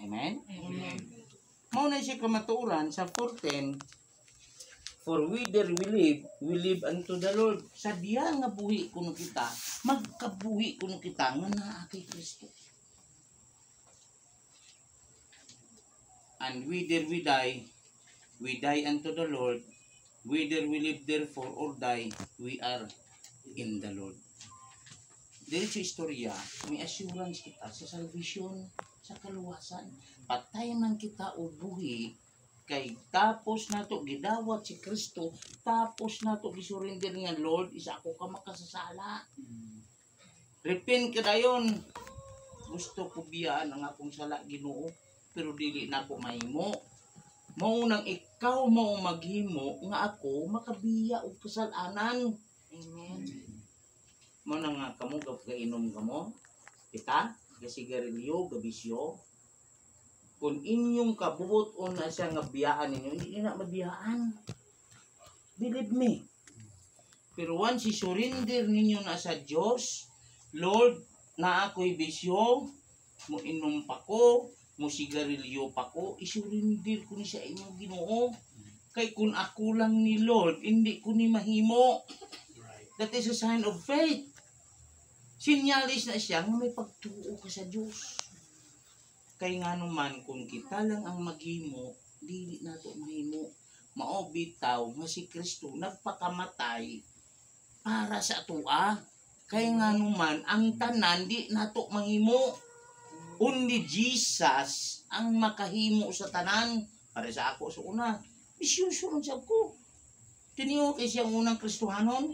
Amen? Amen. Mauna siya kamaturan sa 4:10, for whether we live unto the Lord. Sa diya nga buhi kuno kita, magkabuhi kuno kita nga naa kay Kristo. And whether we die unto the Lord. Whether we live therefore or die, we are in the Lord. Dili sa istorya, may assurance kita sa salvation, sa kaluwasan. Patay man kita o buhi, kay tapos nato gidawat si Kristo, tapos nato gisurrender nga Lord, isa ako ka makasasala. Repent ka dayon. Gusto ko biyaan ang akong sala Ginoo, pero dili na ko mahimo. Mao nang ikaw mao maghimo nga ako makabiya og kasalanan. Amen. Mao nang nga kamo gainom kamo, kita, gasigarilyo, gabisyo. Kung inyong kabubuton na siya nga biyaan ninyo, hindi na mabiyaan. Believe me. Pero once surrender ninyo na sa Diyos, Lord, na ako'y bisyo, mo inom pa ko, mo sigarilyo pa ko, isurrender ko ni sa inyong Ginoo. Kay kung ako lang ni Lord, hindi ko ni mahimo. That is a sign of faith. Sinyalis na siya nga may pagtuo ka sa Diyos. Kay nga naman kung kita lang ang maghimo, dili nato mahimo. Mao bitaw nga si Kristo nagpakamatay para sa atua. Kay nga naman ang tanan di nato mahimo. Only Jesus ang makahimo sa tanan. Para sa ako sa una, bisyoso lang siya ko. Tiniyo kay siyang unang Kristohanon.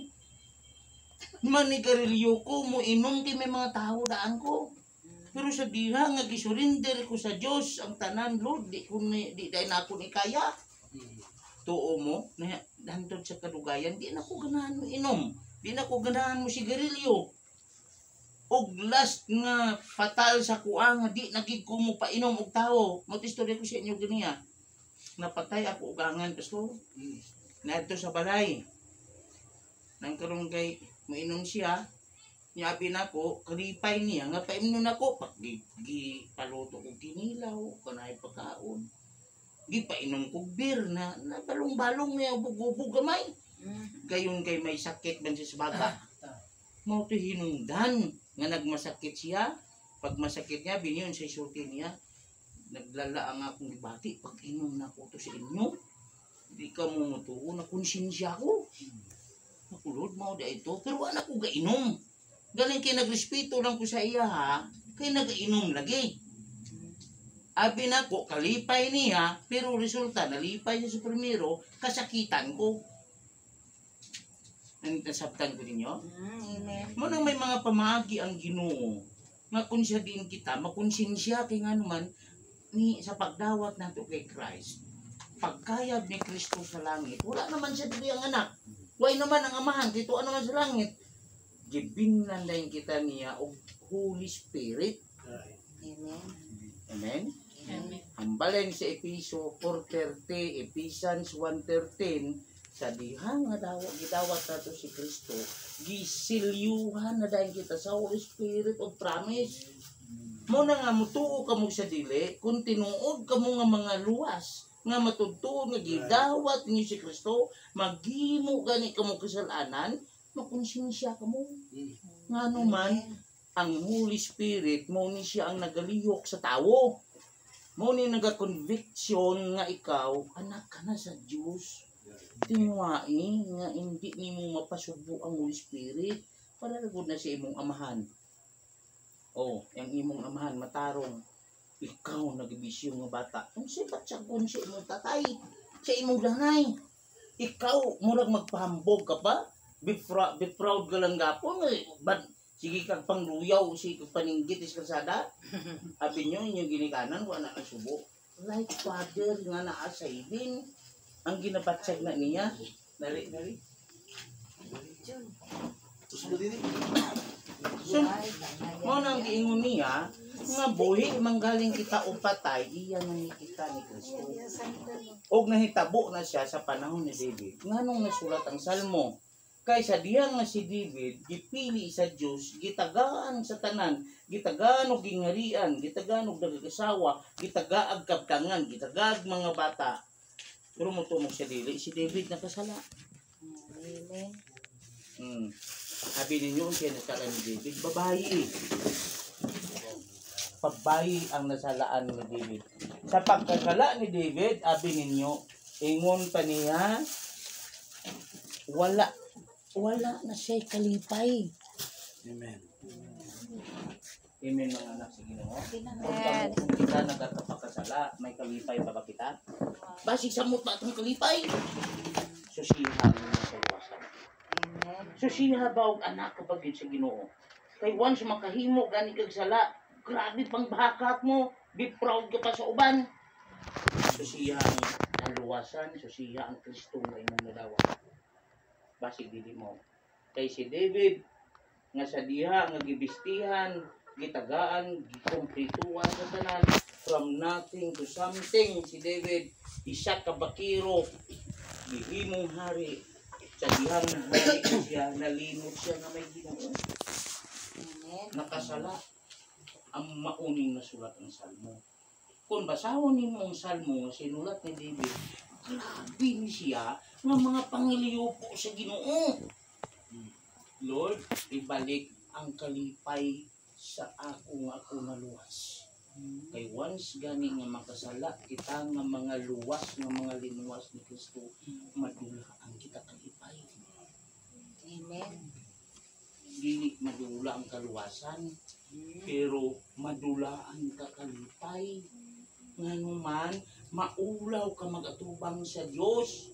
Manigarilyo ko, mo inom kay may mga tao daan ko. Pero sa diha nga gisurrender ko sa Dios ang tanan, Lord, di dahil na ako ni kaya. Tuo mo, na hantod sa kadugayan, di na ko ganahan mo inom. Di na ko ganahan mo sigarilyo. Og last nga fatal sa kuha nga di nagig ko mo painom og tao. Mag-istorya ko sa inyo ganiya. Napatay ako og angan, pastor. Nadto sa balay. Nang karon kay mainom siya, niabi nako, kalipay niya nga painom nako pag paluto og kinilaw, kanay pagkaon. Di painom kog beer na balong-balong niya bubog gamay. Gayon kay may sakit man siya sa baga. Mao to hinungdan nga nagmasakit siya. Pag masakit niya, biniyon sa isulti niya. Naglala ang akong gibati. Pag inom na ko to sa inyo, di ka mo mutuo na konsensya ko. Nakulod mo da ito. Pero wala ko gainom. Galing kay nagrespeto lang ko sa iya ha. Kay nagainom lagi. Abi na ko, kalipay niya. Pero resulta, nalipay niya sa primero, kasakitan ko. Nasabtan ko ninyo? Amen. Mo nang may mga pamagi ang Ginoo nga kung siya din kita makonsensya kay nga naman ni sa pagdawat nato kay Christ. Pagkayab ni Kristo sa langit, wala naman siya dili ang anak. Way naman ang amahan dito ano man sa langit. Gibingnan dayon kita niya og Holy Spirit. Amen. Amen. Amen. Hambalin sa Efeso 4:30, Ephesians 1:13, sa dihang nga gidawat nato si Kristo, gisilyuhan na dahil kita sa Holy Spirit of promise. Mo na nga mutuo kamo sa dili, kung tinuod kamo nga mga luwas, nga matudtuon nga gidawat ni si Kristo, maghimo gani kamo kasalanan, makonsensya kamo. Nga naman, ang Holy Spirit, mo ni siya ang nagalihok sa tao. Mo ni nagakonviksyon nga ikaw, anak ka na sa Diyos. Tinuai nga hindi nimo mapasubo ang Holy Spirit para lagod na sa imong amahan. Oh, yang imong amahan matarong ikaw nagbisyo nga bata. Ang sipat sa kun sa imong tatay, sa imong lanay. Ikaw murag magpahambog ka pa? Be proud ka lang gapon but sige kag pangluyaw, sige kag paninggit is kalsada. Abi nyo inyong ginikanan wala na subo. Like father nga naa sa idin. Ang ginabatsag na niya. Nari. So, mo nang giingon niya, nga buhi manggaling kita o patay, iyan ang kita ni Kristo. Og nahitabo na siya sa panahon ni David. Nganong nasulat ang Salmo? Kaysa diyang nga si David, gipili sa Dios, gitagaan sa tanan, gitagaan og gingarian, gitagaan og dagag-asawa, gitagaag kabtangan, gitagaag mga bata. Pero mo tumog sa dili, si David nakasala. Amen. Sabi ninyo, ang kinasala ni David, babae. Babae ang nasalaan ni David. Sa pagkasala ni David, sabi ninyo, ingon pa niya, wala na siya'y kalipay. Amen. Amen mga anak sa Ginoo. Amen. Kung kita nagkapagkasala, may kalipay pa ba kita? Basig samot ba itong kalipay? Susihan mo sa luwasan. Amen. Susiha ba og anak kapag yun sa Ginoo? Kay once makahimo gani kag sala, grabe pang bahakat mo, be proud ka pa sa uban. Susiha ang luwasan, susiha ang Kristo nga imong nadawa. Basig dili mo. Kay si David nga sa diha nga gibistihan, gitagaan, gikomplituan sa tanan, from nothing to something. Si David isa ka bakiro, gihimong hari. Sa dihang hari siya, nalinod siya na may Ginoo. Amen. Nakasala ang mauning nasulat ng salmo. Kung basahon nimo ang salmo nga sinulat ni David, grabe ni siya nga mga pangiliyopo sa Ginoo. Lord, ibalik ang kalipay sa ako nga ako naluwas. Kay once gani nga makasala kita nga mga luwas nga mga linuwas ni Kristo, madula ang kita kalipay. Amen. Dili madula ang kaluwasan, pero madulaan ka kalipay. Nganuman, maulaw ka magatubang sa Dios.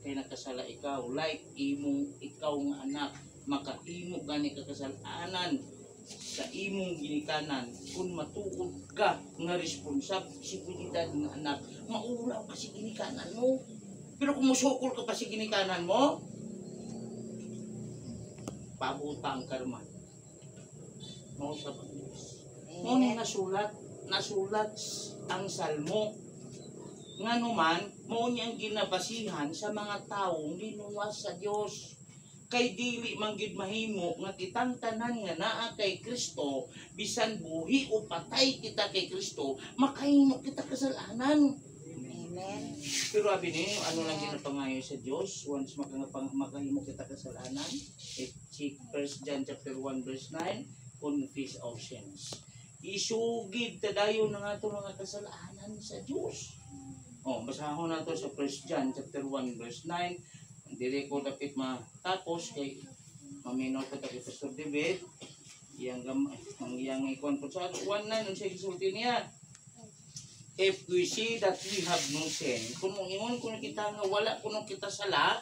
Kay nakasala ikaw, like imong ikaw nga anak, makahimo gani ka kasalanan sa imong ginikanan. Kung matuod ka nga responsibilidad ng anak, maulaw ka sa ginikanan mo. Pero kung musukol ka pa sa ginikanan mo, pabutang karma. Mao sa Diyos. Mao ni nasulat ang salmo. Nganuman, mao niyang ginabasihan sa mga taong linuwas sa Dios. Kay dili man gid mahimo nga kitang tanan nga naa kay Kristo, bisan buhi o patay kita kay Kristo, makahimo kita kasalanan. Amen. Pero abi ni ano lang ginapangayo sa Dios, once makahimo kita kasalanan, check 1 John chapter 1 verse 9, confess our sins. Isugid tadayon ng ato mga kasalanan sa Dios. Basahon nato sa 1 John chapter 1 verse 9. Dili ko dapat matapos kay maminaw ko kay Pastor David. Ang iyang ikon po sa 1:9 ang siya gisulti niya. If we see that we have no sin, kung ingon ko kita nga wala kuno kita sala,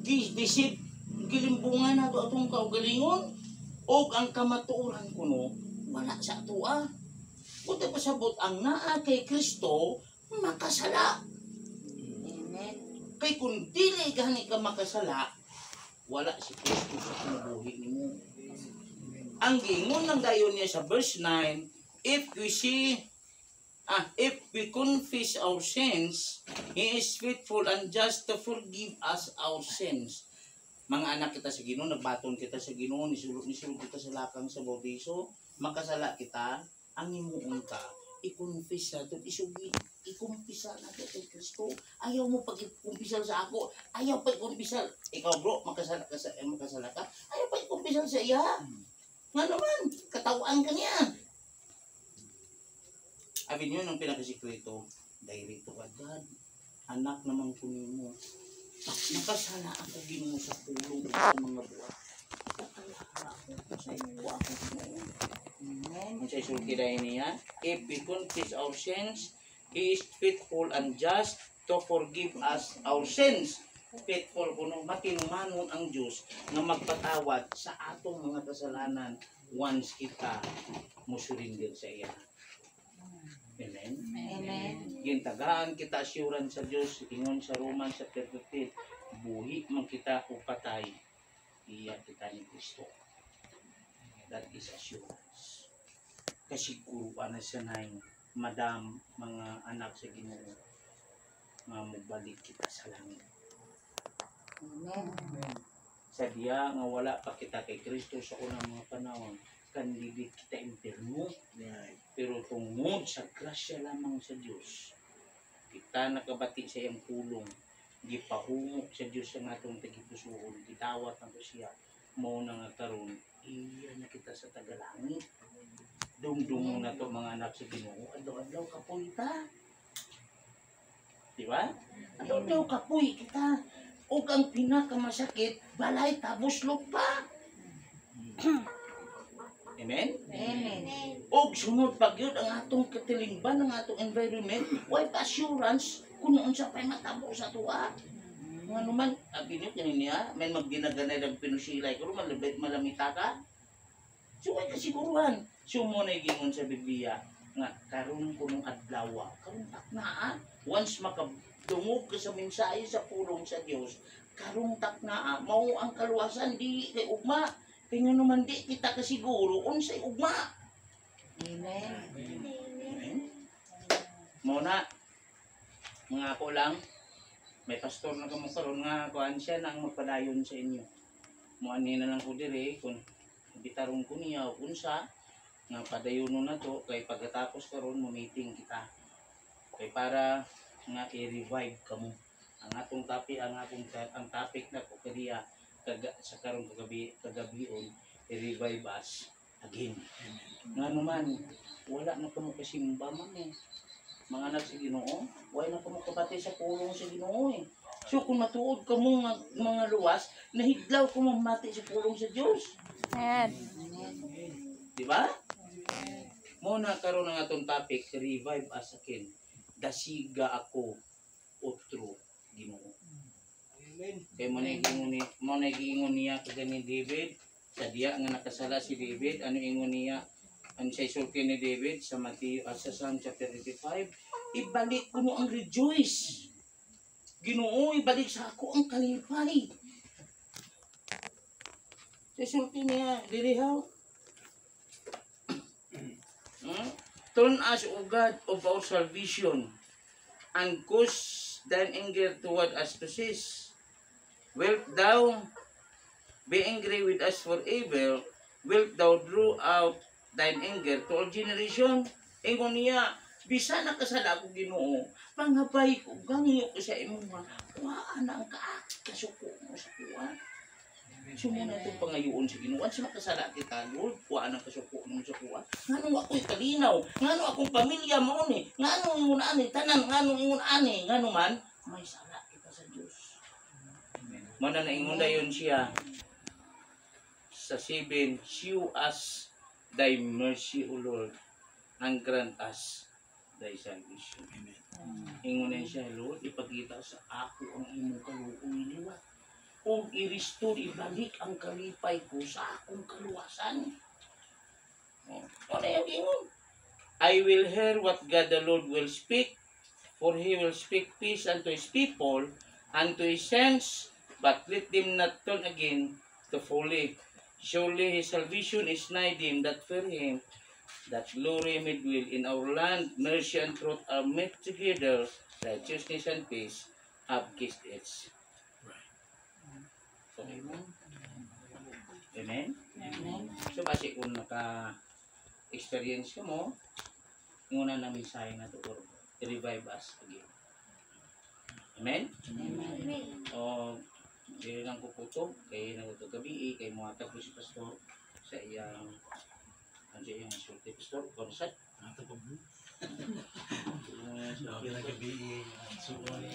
disip gilimbungan nato atong kaugalingon og ang kamatuoran kuno wala sa atoa. Kung pasabot ang naa kay Kristo, makasala. Amen. Kay kung dili gani ka makasala, wala si Kristo sa kinabuhi nimo. Ang gingon ng dayon niya sa verse 9, if we confess our sins, He is faithful and just to forgive us our sins. Mga anak kita sa Ginoo, nagbaton kita sa Ginoo, nisulot kita sa lakang sa bautiso, makasala kita, ang himuon ka, i-confess natin, ikumpisa natin kay Kristo. Ayaw mo pag-ikumpisal sa ako, ayaw pa ikumpisal. Ikaw bro, makasala ka, ayaw pa ikumpisal sa iya. Nga naman, katawaan ka niya. Abi niyo nung pinakasikreto, direct to God. Anak naman kunin mo. Nakasala ako Ginoo sa pulong sa mga buhat. Nakalaha ako sa iyo ako Ginoo. Amen. Ang sa isulti dahil niya, if we confess our sins, He is faithful and just to forgive us our sins. Faithful kuno matinumanon ang Dios nga magpatawad sa atong mga kasalanan once kita musurrender sa iya. Amen. Amen. Gintagaan kita assurance sa Dios ingon sa Romans chapter 15, buhi man kita o patay, iya kita ni Kristo. That is assurance. Kasiguruan na siya na madam mga anak sa Ginoo nga mabalik kita sa langit. Amen. Sa diya nga wala pa kita kay Kristo sa unang mga panahon, kandidik kita impierno. Pero tungod sa grasya lamang sa Dios, kita nakabati sa iyang pulong, gipahumok sa Dios ang atong tagipusoon, gitawat nato siya, mao na nga karon iya na kita sa tagalangit. Dumdumong na to mga anak sa Ginoo, adlaw-adlaw kapoy ta. Di ba? Adlaw-adlaw kapoy kita. O ang pinakamasakit, balay tabuslog pa. Amen? Amen. O sunod pag yun ang atong katilingban, ang atong environment, why assurance kung unsa pa'y matabo sa tuwa. Nga naman, abi niyo kanina, may magdinaganay ng pinusilay, kung malamita ka, so may kasiguruhan. So mo na gingon sa Biblia, nga karon ko nung adlaw, karon taknaa, once makadungog ka sa mensahe sa pulong sa Dios, karong taknaa, mao ang kaluwasan, di kay ugma. Kaya nga naman di kita kasiguro, unsay ugma. Amen. Amen. Muna, mga ako lang, may pastor na kamo karon nga kuan siya nang magpadayon sa inyo. Muani na lang ko dire kung bitarong ko niya o unsa nga padayonon na to kay pagkatapos karon mo meeting kita. Kay para nga i-revive kamo. Ang atong topic, ang topic na ko kaniya sa karong kagabion i-revive us again. Nga naman wala na kamo kasimba man eh. Mga anak sa Ginoo, wala na kamo kabati sa pulong sa Ginoo eh. So kung matuod kamo mga luwas, nahidlaw ko mamati sa pulong sa Dios. Amen. Di ba? Muna karon ang atong topic, revive us again. Dasiga ako otro Ginoo. Kaya mo na giingon niya kagani ni David, sa diya nga nakasala si David, ano ingon niya, ang sa isulti ni David sa Matthew, sa Psalm chapter 35, ibalik ko mo ang rejoice. Ginoo, ibalik sa ako ang kalipay. Sa isulti niya, dirihaw. Turn us, O God, of our salvation, and cause thine anger toward us to cease. Wilt thou be angry with us forever? Wilt thou draw out thine anger to all generation? Ingon niya, bisa nakasala ko Ginoo, pangabay ko, gangiyo ko sa imo nga, waan na ang kasuko mo sa kuwa. Sumuna itong pangayoon sa Ginoo, sa makasala kita, Lord, waan ang kasuko mo sa kuwa. Ngano ako'y kalinaw, ngano akong pamilya mo ni, ngano ingon ani, tanan, ngano ingon ani, ngano man, may sala kita sa Diyos. Mana na ingon dayon siya sa 7, shew us thy mercy, O Lord, and grant us thy salvation. Amen. Ingon na siya, Lord, ipakita sa ako ang imong kaluoy liwat. O i-restore, ibalik ang kalipay ko sa akong kaluwasan. Ano yung ingon? I will hear what God the Lord will speak, for he will speak peace unto his people, and to his saints, but let them not turn again to folly. Surely his salvation is nigh them that fear him, that glory made will in our land. Mercy and truth are met together, righteousness and peace have kissed it. So, amen. Amen? Amen. So, basi kung naka-experience ka mo, yung una na mensahe na to, or revive us again. Amen? Amen. O, dili lang ko puto, kay nagutog gabi, kay muhatag ko si pastor sa iyang sulti pastor, konsat. Ato pa mo. Lagi na gabi, suwan.